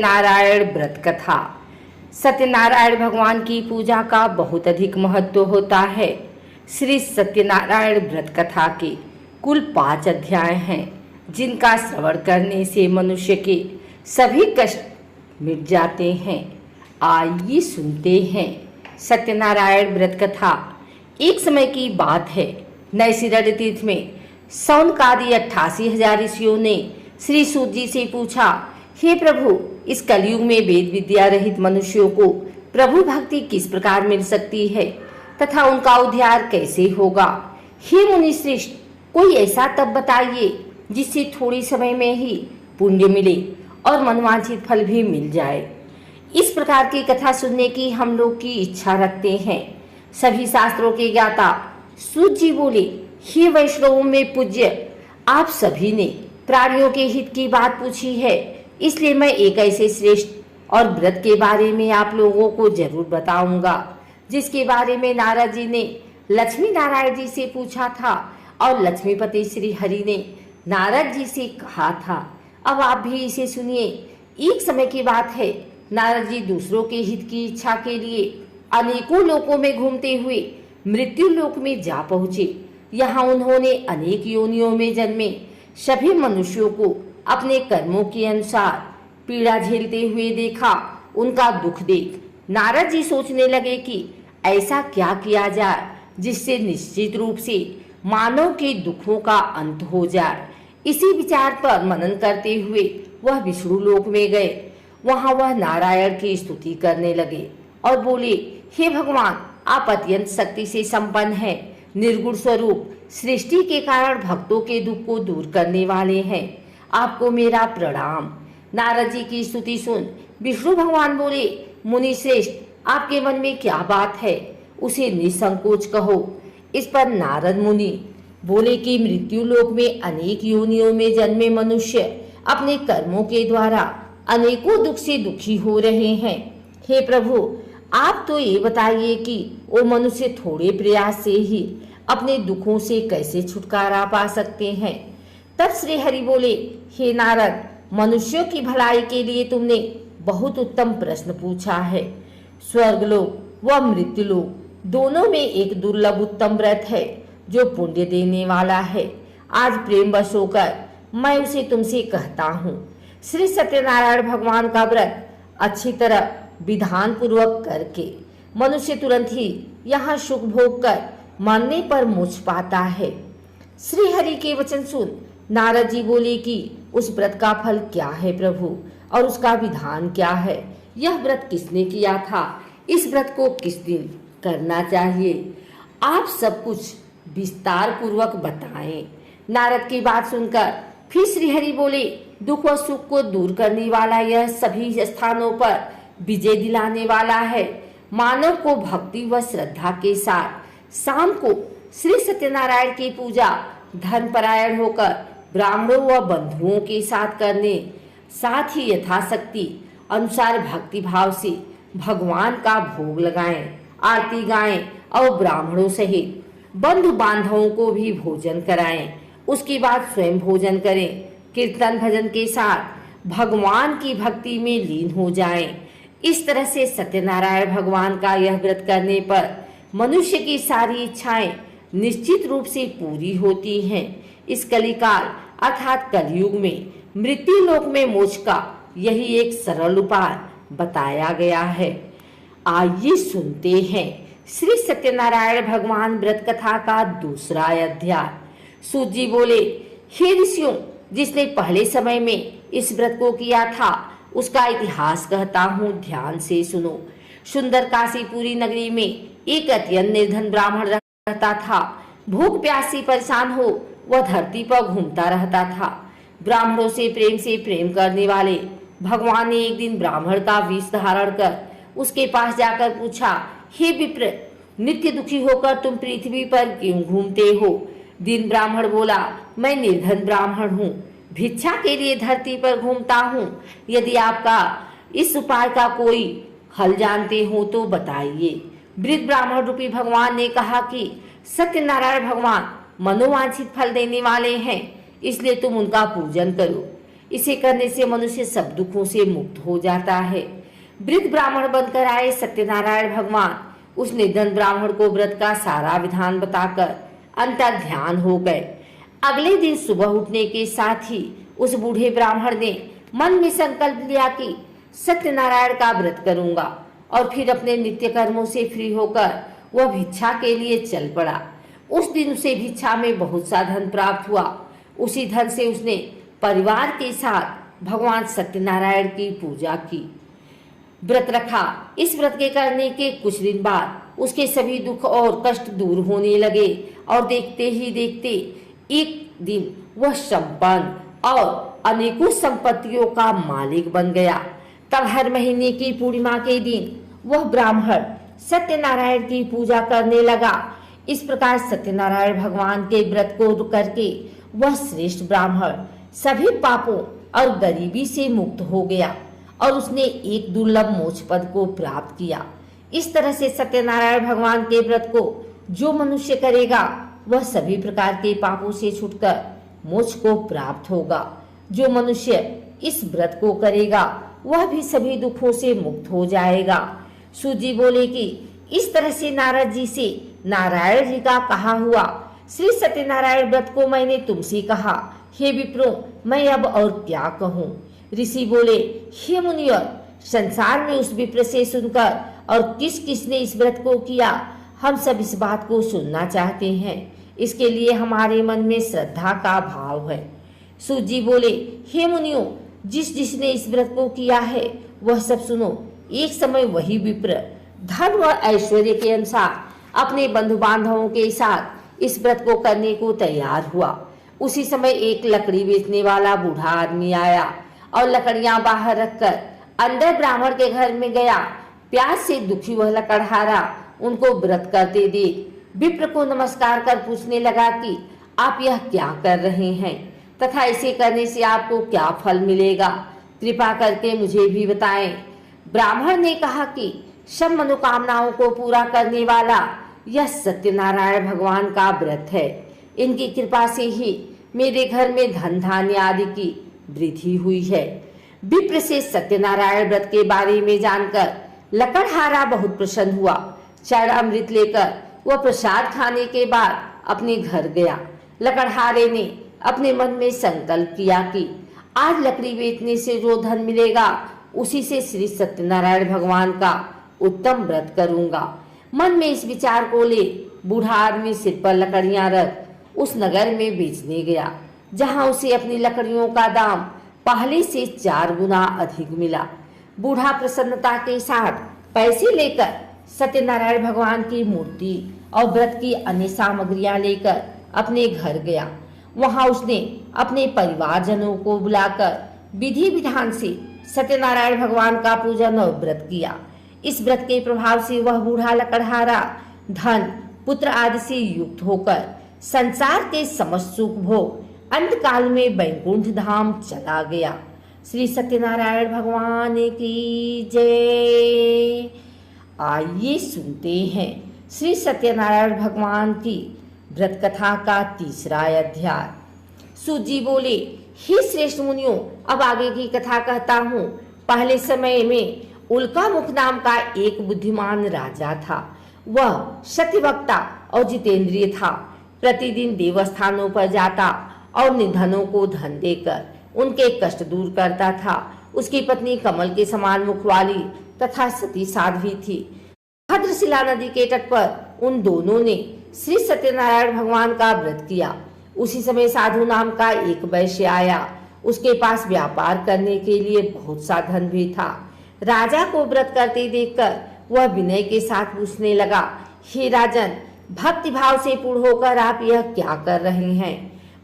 नारायण व्रत कथा। सत्यनारायण भगवान की पूजा का बहुत अधिक महत्व होता है। श्री सत्यनारायण व्रत कथा के कुल 5 अध्याय हैं, जिनका श्रवण करने से मनुष्य के सभी कष्ट मिट जाते हैं। आइए सुनते हैं। सत्यनारायण व्रत कथा। एक समय की बात है, नैशिरण्य तीर्थ में सौनकादि 88,000 ऋषियों ने श्री सूत जी से पूछा, हे प्रभु, इस कलयुग में वेद विद्या रहित मनुष्यों को प्रभु भक्ति किस प्रकार मिल सकती है तथा उनका उद्धार कैसे होगा। हे मुनि श्रेष्ठ, कोई ऐसा तप बताइए जिससे थोड़ी समय में ही पुण्य मिले और मनवांछित फल भी मिल जाए। इस प्रकार की कथा सुनने की हम लोग की इच्छा रखते हैं। सभी शास्त्रों के ज्ञाता सूत जी बोले, हे वैष्णवों में पूज्य, आप सभी ने प्राणियों के हित की बात पूछी है, इसलिए मैं एक ऐसे श्रेष्ठ और व्रत के बारे में आप लोगों को जरूर बताऊंगा, जिसके बारे में नारद जी ने लक्ष्मी नारायण जी से पूछा था और लक्ष्मीपति श्री हरि ने नारद जी से कहा था। अब आप भी इसे सुनिए। एक समय की बात है, नारद जी दूसरों के हित की इच्छा के लिए अनेकों लोकों में घूमते हुए मृत्यु लोक में जा पहुंचे। यहाँ उन्होंने अनेक योनियों में जन्मे सभी मनुष्यों को अपने कर्मों के अनुसार पीड़ा झेलते हुए देखा। उनका दुख देख नारद जी सोचने लगे कि ऐसा क्या किया जाए जिससे निश्चित रूप से मानव के दुखों का अंत हो जाए। इसी विचार पर मनन करते हुए वह विष्णु लोक में गए। वहां वह नारायण की स्तुति करने लगे और बोले, हे भगवान, आप अत्यंत शक्ति से संपन्न हैं, निर्गुण स्वरूप, सृष्टि के कारण भक्तों के दुख को दूर करने वाले हैं। आपको मेरा प्रणाम। नारद जी की स्तुति सुन विष्णु भगवान बोले, मुनि श्रेष्ठ, आपके मन में क्या बात है, उसे निसंकोच कहो। इस पर नारद मुनि बोले कि मृत्यु लोक में अनेक योनियों में जन्मे मनुष्य अपने कर्मों के द्वारा अनेकों दुख से दुखी हो रहे हैं। हे प्रभु, आप तो ये बताइए कि वो मनुष्य थोड़े प्रयास से ही अपने दुखों से कैसे छुटकारा पा सकते हैं। तब श्री हरि बोले, हे नारद, मनुष्यों की भलाई के लिए तुमने बहुत उत्तम प्रश्न पूछा है। स्वर्गलोक व मृत्युलोक दोनों में एक दुर्लभ उत्तम व्रत है जो पुण्य देने वाला है। आज प्रेम वश होकर मैं उसे तुमसे कहता हूँ। श्री सत्यनारायण भगवान का व्रत अच्छी तरह विधान पूर्वक करके मनुष्य तुरंत ही यहाँ सुख भोग कर मरने पर मोक्ष पाता है। श्री हरि के वचन सुन नारद जी बोले कि उस व्रत का फल क्या है प्रभु, और उसका विधान क्या है। यह व्रत किसने किया था, इस व्रत को किस दिन करना चाहिए, आप सब कुछ विस्तार पूर्वक बताएं। नारद की बात सुनकर फिर श्री हरि बोले, दुख व सुख को दूर करने वाला यह सभी स्थानों पर विजय दिलाने वाला है। मानव को भक्ति व श्रद्धा के साथ शाम को श्री सत्यनारायण की पूजा धर्म परायण होकर ब्राह्मणों व बंधुओं के साथ करने, साथ ही यथाशक्ति अनुसार भक्ति भाव से भगवान का भोग लगाएं, आरती गाएं और ब्राह्मणों सहित बंधु बांधवों को भी भोजन कराएं। उसके बाद स्वयं भोजन करें। कीर्तन भजन के साथ भगवान की भक्ति में लीन हो जाएं। इस तरह से सत्यनारायण भगवान का यह व्रत करने पर मनुष्य की सारी इच्छाएं निश्चित रूप से पूरी होती हैं। इस कलिकाल अर्थात कलयुग में मृत्यु लोक में मोक्ष का यही एक सरल उपाय बताया गया है। आइए सुनते हैं श्री सत्यनारायण भगवान व्रत कथा का दूसरा अध्याय। सूत जी बोले, हे ऋषियों, जिसने पहले समय में इस व्रत को किया था उसका इतिहास कहता हूँ, ध्यान से सुनो। सुंदर काशीपुरी नगरी में एक अत्यंत निर्धन ब्राह्मण रहता था। भूख प्यास से परेशान हो वह धरती पर घूमता रहता था। ब्राह्मणों से प्रेम करने वाले भगवान ने एक दिन ब्राह्मण का वेश धारण कर उसके पास जाकर पूछा, हे विप्र, नित्य दुखी होकर तुम पृथ्वी पर क्यों घूमते हो। दिन ब्राह्मण बोला, मैं निर्धन ब्राह्मण हूँ, भिक्षा के लिए धरती पर घूमता हूँ। यदि आपका इस उपाय का कोई हल जानते हो तो बताइए। वृद्ध ब्राह्मण रूपी भगवान ने कहा कि सत्यनारायण भगवान मनोवांछित फल देने वाले हैं, इसलिए तुम उनका पूजन करो। इसे करने से मनुष्य सब दुखों से मुक्त हो जाता है। वृद्ध ब्राह्मण बनकर आए सत्यनारायण भगवान उस निर्धन ब्राह्मण को व्रत का सारा विधान बताकर अंतर ध्यान हो गए। अगले दिन सुबह उठने के साथ ही उस बूढ़े ब्राह्मण ने मन में संकल्प लिया कि सत्यनारायण का व्रत करूंगा, और फिर अपने नित्य कर्मों से फ्री होकर वह भिक्षा के लिए चल पड़ा। उस दिन उसे भिक्षा में बहुत सा धन प्राप्त हुआ। उसी धन से उसने परिवार के साथ भगवान सत्यनारायण की पूजा की, व्रत रखा। इस व्रत के करने के कुछ दिन बाद उसके सभी दुख और कष्ट दूर होने लगे और देखते ही देखते एक दिन वह संपन्न और अनेकों संपत्तियों का मालिक बन गया। तब हर महीने की पूर्णिमा के दिन वह ब्राह्मण सत्यनारायण की पूजा करने लगा। इस प्रकार सत्यनारायण भगवान के व्रत को करके वह श्रेष्ठ ब्राह्मण सभी पापों और गरीबी से मुक्त हो गया और उसने एक दुर्लभ मोक्ष पद को प्राप्त किया। इस तरह से सत्यनारायण भगवान के व्रत को जो मनुष्य करेगा वह सभी प्रकार के पापों से छूटकर मोक्ष को प्राप्त होगा। जो मनुष्य इस व्रत को करेगा वह भी सभी दुखों से मुक्त हो जाएगा। सूत जी बोले कि इस तरह से नारद जी से नारायण जी का कहा हुआ श्री सत्यनारायण व्रत को मैंने तुमसे कहा, हे विप्रो मैं अब और क्या कहूँ। ऋषि बोले, हे मुनिवर, संसार में उस विप्र से सुनकर और किस किसने इस व्रत को किया, हम सब इस बात को सुनना चाहते हैं। इसके लिए हमारे मन में श्रद्धा का भाव है। सूत जी बोले, हे मुनियों, जिस जिसने इस व्रत को किया है वह सब सुनो। एक समय वही विप्र धन व ऐश्वर्य के अनुसार अपने बंधु बांधवों के साथ इस व्रत को करने को तैयार हुआ। उसी समय एक लकड़ी बेचने वाला बूढ़ा आदमी आया और लकड़ियां बाहर रखकर अंदर ब्राह्मण के घर में गया। प्यास से दुखी वह लकड़हारा उनको व्रत करते देख विप्र को नमस्कार कर पूछने लगा कि आप यह क्या कर रहे हैं तथा इसे करने से आपको क्या फल मिलेगा, कृपा करके मुझे भी बताएं। ब्राह्मण ने कहा कि सब मनोकामनाओं को पूरा करने वाला यह सत्यनारायण भगवान का व्रत है। इनकी कृपा से ही मेरे घर में धन धान्य आदि की वृद्धि हुई है। विप्र से सत्यनारायण व्रत के बारे में जानकर लकड़हारा बहुत प्रसन्न हुआ। चरण अमृत लेकर वह प्रसाद खाने के बाद अपने घर गया। लकड़हारे ने अपने मन में संकल्प किया कि आज लकड़ी बेचने से जो धन मिलेगा उसी से श्री सत्यनारायण भगवान का उत्तम व्रत करूंगा। मन में इस विचार को ले बूढ़ा आदमी सिर पर लकड़ियां रख उस नगर में बेचने गया, जहां उसे अपनी लकड़ियों का दाम पहले से 4 गुना अधिक मिला। बूढ़ा प्रसन्नता के साथ पैसे लेकर सत्यनारायण भगवान की मूर्ति और व्रत की अन्य सामग्रियां लेकर अपने घर गया। वहां उसने अपने परिवारजनों को बुलाकर विधि विधान से सत्यनारायण भगवान का पूजन और व्रत किया। इस व्रत के प्रभाव से वह बूढ़ा लकड़हारा धन पुत्र आदि से युक्त होकर संसार के समस्त सुख भोग अंत काल में वैकुंठ धाम चला गया। श्री सत्यनारायण भगवान की जय। आइए सुनते हैं श्री सत्यनारायण भगवान की व्रत कथा का 3रा अध्याय। सूत जी बोले, हे श्रेष्ठ मुनियों, अब आगे की कथा कहता हूँ। पहले समय में उल्कामुख नाम का एक बुद्धिमान राजा था। वह सत्यवक्ता और जितेंद्रिय था। प्रतिदिन देवस्थानों पर जाता और निर्धनों को धन देकर उनके कष्ट दूर करता था। उसकी पत्नी कमल के समान मुख वाली तथा सती साध्वी थी। भद्रशिला नदी के तट पर उन दोनों ने श्री सत्यनारायण भगवान का व्रत किया। उसी समय साधु नाम का एक वैश्य आया। उसके पास व्यापार करने के लिए बहुत सा धन भी था। राजा को व्रत करते देखकर वह विनय के साथ पूछने लगा, हे राजन, भक्ति भाव से पूर्ण होकर आप यह क्या कर रहे हैं?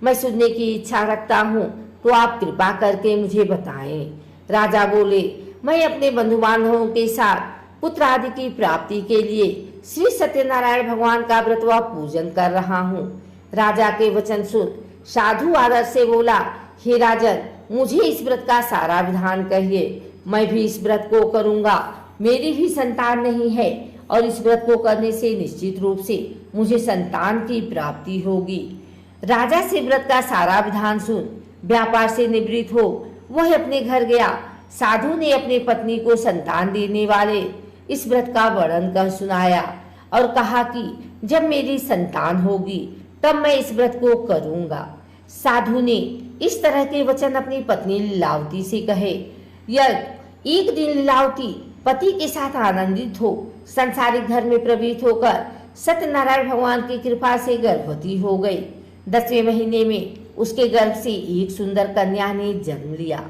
मैं सुनने की इच्छा रखता हूँ, तो आप कृपा करके मुझे बताएं। राजा बोले, मैं अपने बंधु बांधवों के साथ पुत्र आदि की प्राप्ति के लिए श्री सत्यनारायण भगवान का व्रत व पूजन कर रहा हूँ। राजा के वचन सुन साधु आदर से बोला, हे राजन, मुझे इस व्रत का सारा विधान कहिए। मैं भी इस व्रत को करूंगा। मेरी भी संतान नहीं है और इस व्रत को करने से निश्चित रूप से मुझे संतान की प्राप्ति होगी। राजा से व्रत का सारा विधान सुन व्यापार से निवृत्त हो वह अपने घर गया। साधु ने अपनी पत्नी को संतान देने वाले इस व्रत का वर्णन कर सुनाया और कहा कि जब मेरी संतान होगी तब मैं इस व्रत को करूंगा। साधु ने इस तरह के वचन अपनी पत्नी लीलावती से कहे। एक दिन लीलावती पति के साथ आनंदित हो संसारिक घर में प्रवेश होकर सत्यनारायण भगवान की कृपा से गर्भवती हो गई। 10वें महीने में उसके गर्भ से एक सुंदर कन्या ने जन्म लिया।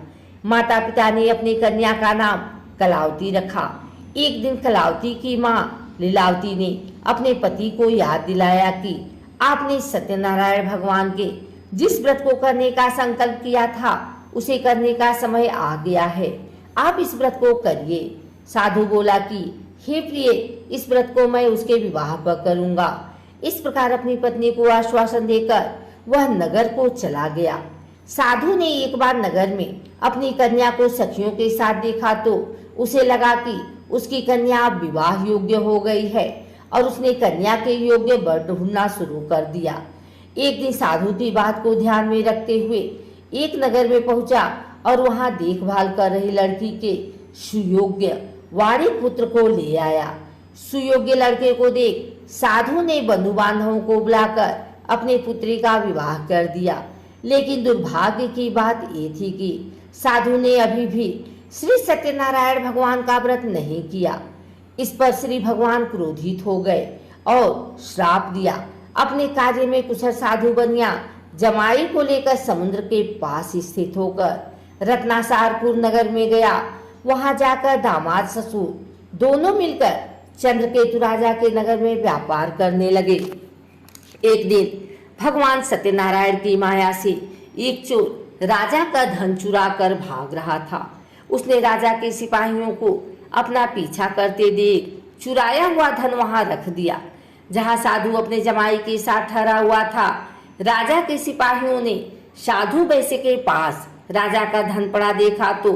माता पिता ने अपनी कन्या का नाम कलावती रखा। एक दिन कलावती की माँ लीलावती ने अपने पति को याद दिलाया कि आपने सत्यनारायण भगवान के जिस व्रत को करने का संकल्प किया था उसे करने का समय आ गया है, आप इस व्रत को करिए। साधु बोला कि हे प्रिय, इस व्रत को मैं उसके विवाह पर करूंगा। इस प्रकार अपनी पत्नी को आश्वासन देकर वह नगर को चला गया। साधु ने एक बार नगर में अपनी कन्या को सखियों के साथ देखा तो उसे लगा कि उसकी कन्या अब विवाह योग्य हो गई है और उसने कन्या के योग्य वर ढूंढना शुरू कर दिया। एक दिन साधु की बात को ध्यान में रखते हुए एक नगर में पहुंचा और वहां देखभाल कर रही लड़की के सुयोग्य वारिक पुत्र को ले आया। सुयोग्य लड़के को देख साधु ने बंधु बांधवों को बुलाकर अपने पुत्री का विवाह कर दिया। लेकिन दुर्भाग्य की बात ये थी कि साधु ने अभी भी श्री सत्यनारायण भगवान का व्रत नहीं किया। इस पर श्री भगवान क्रोधित हो गए और श्राप दिया। अपने कार्य में कुशल साधु बनिया जमाई को लेकर समुद्र के पास स्थित होकर रत्नासारपुर नगर में गया। वहां जाकर दामाद ससुर दोनों मिलकर चंद्रकेतु राजा के नगर में व्यापार करने लगे। एक दिन भगवान सत्यनारायण की माया से एक चोर राजा का धन चुरा कर भाग रहा था। उसने राजा के सिपाहियों को अपना पीछा करते देख चुराया हुआ धन वहां रख दिया जहां साधु अपने जमाई के साथ ठहरा हुआ था। राजा के सिपाहियों ने साधु वैश्य के पास राजा का धन पड़ा देखा तो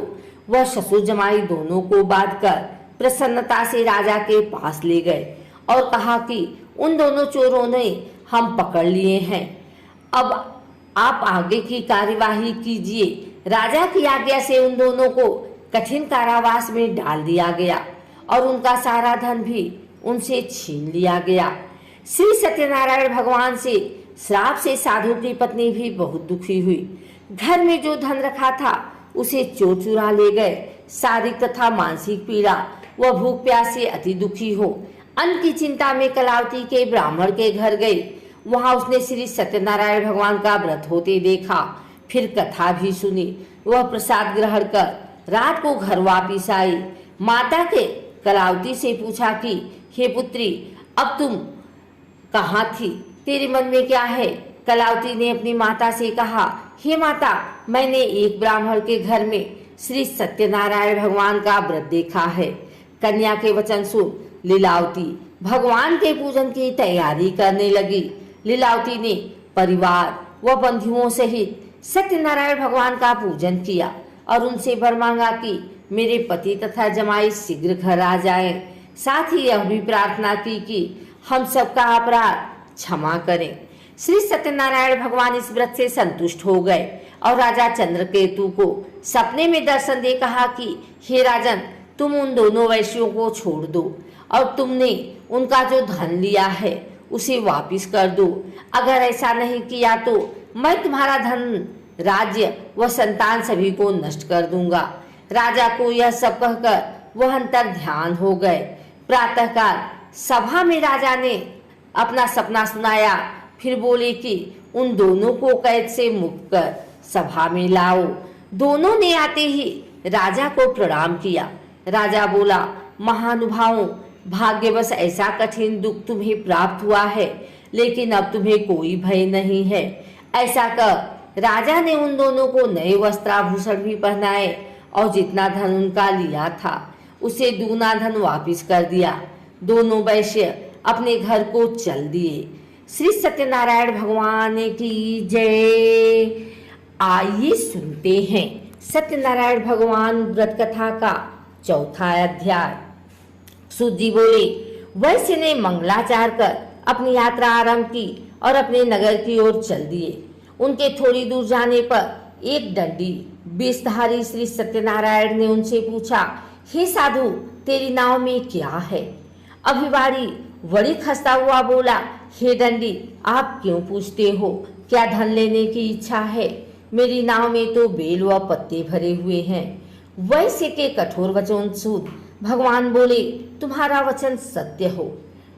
वह ससुर जमाई दोनों को बांधकर प्रसन्नता से राजा के पास ले गए और कहा कि उन दोनों चोरों ने हम पकड़ लिए हैं, अब आप आगे की कार्यवाही कीजिए। राजा की आज्ञा से उन दोनों को कठिन कारावास में डाल दिया गया और उनका सारा धन भी उनसे छीन लिया गया। श्री सत्यनारायण भगवान से श्राप से साधु की पत्नी भी बहुत दुखी हुई। घर में जो धन रखा था उसे चोर चुरा ले गए। शारीरिक तथा मानसिक पीड़ा व भूख प्यास से अति दुखी हो अन्न की चिंता में कलावती के ब्राह्मण के घर गई। वहां उसने श्री सत्यनारायण भगवान का व्रत होते देखा, फिर कथा भी सुनी। वह प्रसाद ग्रहण कर रात को घर वापिस आई। माता के कलावती से पूछा कि हे पुत्री, अब तुम कहाँ थी, तेरे मन में क्या है? कलावती ने अपनी माता से कहा, हे माता, मैंने एक ब्राह्मण के घर में श्री सत्यनारायण भगवान का व्रत देखा है। कन्या के वचन सुन लीलावती भगवान के पूजन की तैयारी करने लगी। लीलावती ने परिवार व बंधुओं सहित सत्यनारायण भगवान का पूजन किया और उनसे वर मांगा कि मेरे पति तथा जमाई शीघ्र घर आ जाएं। साथ ही यह भी प्रार्थना की कि हम सबका अपराध क्षमा करें। श्री सत्यनारायण भगवान इस व्रत से संतुष्ट हो गए और राजा चंद्रकेतु को सपने में दर्शन दे कहा कि हे राजन, तुम उन दोनों वैश्यों को छोड़ दो और तुमने उनका जो धन लिया है उसे वापिस कर दो। अगर ऐसा नहीं किया तो मैं तुम्हारा धन, राज्य व संतान सभी को नष्ट कर दूंगा। राजा को यह सब कहकर वह अंतर ध्यान हो गए। प्रातःकाल सभा में राजा ने अपना सपना सुनाया, फिर बोले कि उन दोनों को कैद से मुक्त कर सभा में लाओ। दोनों ने आते ही राजा को प्रणाम किया। राजा बोला, महानुभावों, भाग्यवश ऐसा कठिन दुख तुम्हें प्राप्त हुआ है, लेकिन अब तुम्हें कोई भय नहीं है। ऐसा कर राजा ने उन दोनों को नए वस्त्राभूषण भी पहनाए और जितना धन उनका लिया था उसे दूना धन वापिस कर दिया। दोनों वैश्य अपने घर को चल दिए। श्री सत्यनारायण भगवान की जय। आइए सुनते हैं सत्यनारायण भगवान व्रत कथा का चौथा अध्याय। सूत जी बोले, वैश्य ने मंगलाचार कर अपनी यात्रा आरंभ की और अपने नगर की ओर चल दिए। उनके थोड़ी दूर जाने पर एक दंडी बेसधारी श्री सत्यनारायण ने उनसे पूछा, हे साधु, तेरी नाव में क्या है? अभिवाड़ी बड़ी खस्ता हुआ बोला, हे दंडी, आप क्यों पूछते हो? क्या धन लेने की इच्छा है? मेरी नाव में तो बेल व पत्ते भरे हुए हैं। वैश्य के कठोर वचन सुन भगवान बोले, तुम्हारा वचन सत्य हो।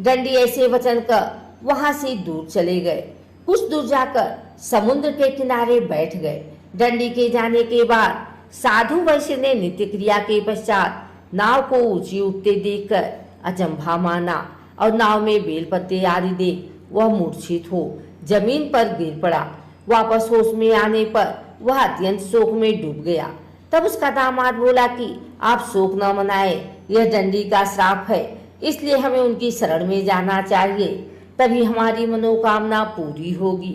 दंडी ऐसे वचन कर वहां से दूर चले गए। कुछ दूर जाकर समुद्र के किनारे बैठ गए। दंडी के जाने के बाद साधु वैश्य ने नित्य क्रिया के पश्चात नाव को ऊंची उठते देखकर अचंभा माना और नाव में बेलपत्ते आदि देख वह मूर्छित हो जमीन पर गिर पड़ा। वापस होश में आने पर वह अत्यंत शोक में डूब गया। तब उसका दामाद बोला कि आप शोक न मनाए, यह दंडी का श्राप है, इसलिए हमें उनकी शरण में जाना चाहिए, तभी हमारी मनोकामना पूरी होगी।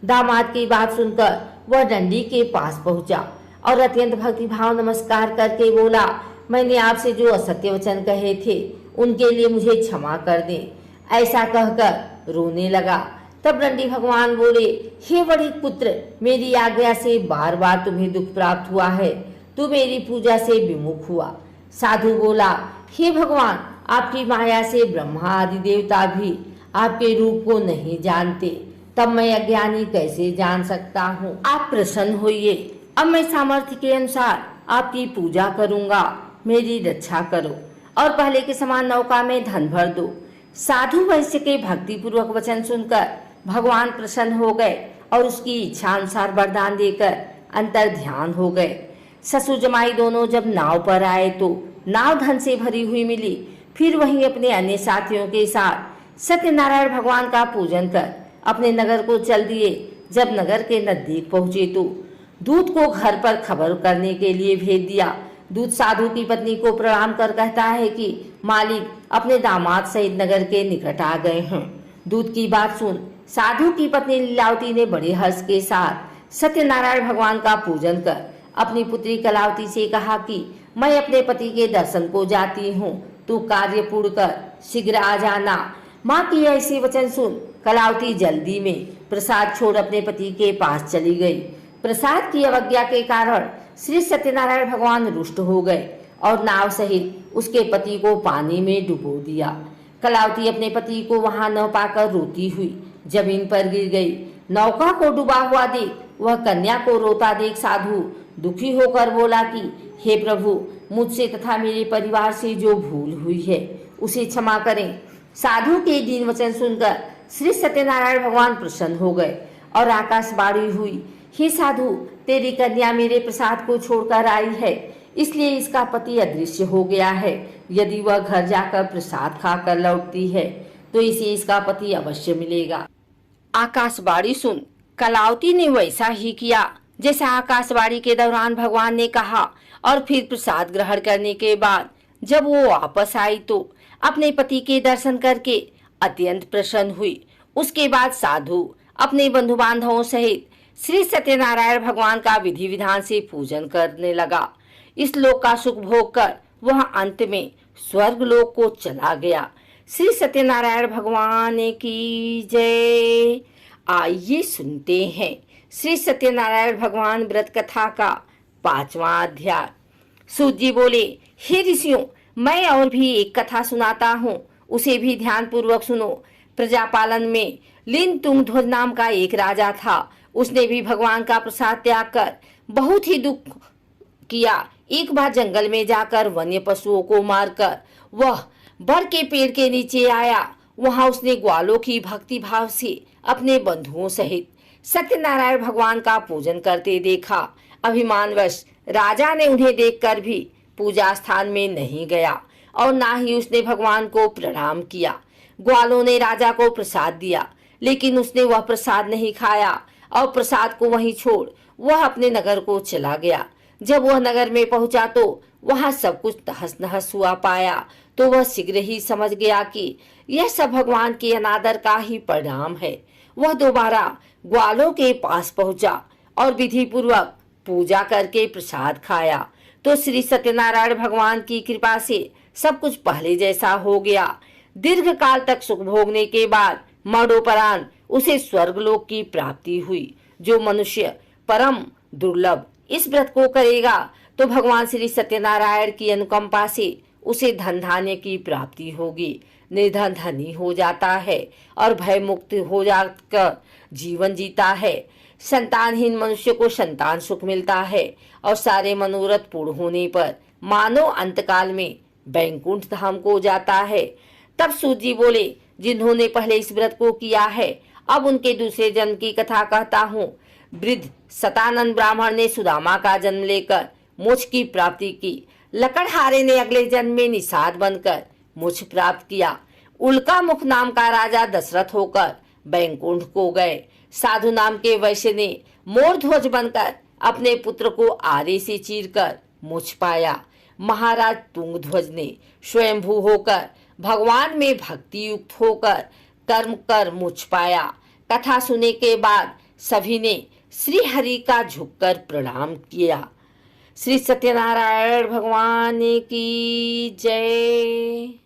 दामाद की बात सुनकर वह दंडी के पास पहुंचा और अत्यंत भक्तिभाव नमस्कार करके बोला, मैंने आपसे जो असत्य वचन कहे थे उनके लिए मुझे क्षमा कर दें। ऐसा कहकर रोने लगा। तब दंडी भगवान बोले, हे बड़े पुत्र, मेरी आज्ञा से बार बार तुम्हें दुख प्राप्त हुआ है, तू मेरी पूजा से विमुख हुआ। साधु बोला, हे भगवान, आपकी माया से ब्रह्मा आदि देवता भी आपके रूप को नहीं जानते, तब मैं अज्ञानी कैसे जान सकता हूँ? आप प्रसन्न होइए, अब मैं सामर्थ्य के अनुसार आपकी पूजा करूँगा, मेरी रक्षा करो और पहले के समान नौका में धन भर दो। साधु वैश्य के भक्ति पूर्वक वचन सुनकर भगवान प्रसन्न हो गए और उसकी इच्छा अनुसार वरदान देकर अंतर ध्यान हो गए। ससुर जमाई दोनों जब नाव पर आए तो नाव धन से भरी हुई मिली। फिर वहीं अपने अन्य साथियों के साथ सत्यनारायण भगवान का पूजन कर अपने नगर को चल दिए। जब नगर के नजदीक पहुंचे तो दूत को घर पर खबर करने के लिए भेज दिया। दूत साधु की पत्नी को प्रणाम कर कहता है कि मालिक अपने दामाद सहित नगर के निकट आ गए हैं। दूत की बात सुन साधु की पत्नी लीलावती ने बड़े हर्ष के साथ सत्यनारायण भगवान का पूजन कर अपनी पुत्री कलावती से कहा कि मैं अपने पति के दर्शन को जाती हूँ, तू कार्य पूर्ण कर शीघ्र आ जाना। माँ की ऐसे वचन सुन कलावती जल्दी में प्रसाद छोड़ अपने पति के पास चली गई। प्रसाद की अवज्ञा के कारण श्री सत्यनारायण भगवान रुष्ट हो गए और नाव सहित उसके पति को पानी में डुबो दिया। कलावती अपने पति को वहां न पाकर रोती हुई जमीन पर गिर गई। नौका को डूबा हुआ देख वह कन्या को रोता देख साधु दुखी होकर बोला कि हे प्रभु, मुझसे तथा मेरे परिवार से जो भूल हुई है उसे क्षमा करें। साधु के दीन वचन सुनकर श्री सत्यनारायण भगवान प्रसन्न हो गए और आकाशवाणी हुई, हे साधु, तेरी कन्या मेरे प्रसाद को छोड़कर आई है, इसलिए इसका पति अदृश्य हो गया है। यदि वह घर जाकर प्रसाद खाकर लौटती है तो इसे इसका पति अवश्य मिलेगा। आकाशवाणी सुन कलावती ने वैसा ही किया जैसा आकाशवाणी के दौरान भगवान ने कहा और फिर प्रसाद ग्रहण करने के बाद जब वो वापस आई तो अपने पति के दर्शन करके अत्यंत प्रसन्न हुई। उसके बाद साधु अपने बंधु बांधवों सहित श्री सत्यनारायण भगवान का विधि विधान से पूजन करने लगा। इस लोक का सुख भोग कर वह अंत में स्वर्ग लोक को चला गया। श्री सत्यनारायण भगवान की जय। आइए सुनते हैं श्री सत्यनारायण भगवान व्रत कथा का 5वां अध्याय। सूत जी बोले, हे ऋषियों, मैं और भी एक कथा सुनाता हूँ, उसे भी ध्यान पूर्वक सुनो। प्रजापालन में लिन तुंगध्वज नाम का एक राजा था। उसने भी भगवान का प्रसाद त्याग कर बहुत ही दुख किया। एक बार जंगल में जाकर वन्य पशुओं को मारकर वह बर के पेड़ के नीचे आया। वहां उसने ग्वालों की भक्ति भाव से अपने बंधुओं सहित सत्यनारायण भगवान का पूजन करते देखा। अभिमानवश राजा ने उन्हें देखकर भी पूजा स्थान में नहीं गया और ना ही उसने भगवान को प्रणाम किया। ग्वालों ने राजा को प्रसाद दिया, लेकिन उसने वह प्रसाद नहीं खाया और प्रसाद को वहीं छोड़ वह अपने नगर को चला गया। जब वह नगर में पहुंचा तो वहां सब कुछ तहस नहस हुआ पाया तो वह शीघ्र ही समझ गया कि यह सब भगवान के अनादर का ही परिणाम है। वह दोबारा ग्वालों के पास पहुंचा और विधि पूर्वक पूजा करके प्रसाद खाया तो श्री सत्यनारायण भगवान की कृपा से सब कुछ पहले जैसा हो गया। दीर्घ काल तक सुख भोगने के बाद मरणोपरांत उसे स्वर्गलोक की प्राप्ति हुई। जो मनुष्य परम दुर्लभ इस व्रत को करेगा तो भगवान श्री सत्यनारायण की अनुकंपा से उसे धन धान्य की प्राप्ति होगी। निर्धन धनी हो जाता है और भय मुक्त हो जाकर जीवन जीता है। संतानहीन मनुष्य को संतान सुख मिलता है और सारे मनोरथ पूर्ण होने पर मानव अंतकाल में बैकुंठ धाम को जाता है। तब सूत जी बोले, जिन्होंने पहले इस व्रत को किया है अब उनके दूसरे जन्म की कथा कहता हूँ। वृद्ध सतानंद ब्राह्मण ने सुदामा का जन्म लेकर मोक्ष की प्राप्ति की। लकड़हारे ने अगले जन्म में निषाद बनकर मोक्ष प्राप्त किया। उल्का मुख नाम का राजा दशरथ होकर बैकुंठ को गए। साधु नाम के वैश्य ने मोर ध्वज बनकर अपने पुत्र को आरे से चीरकर मोक्ष पाया। महाराज तुंगध्वज ने स्वयंभू होकर भगवान में भक्ति युक्त होकर कर्म कर मोक्ष पाया। कथा सुनने के बाद सभी ने श्री हरि का झुककर प्रणाम किया। श्री सत्यनारायण भगवान की जय।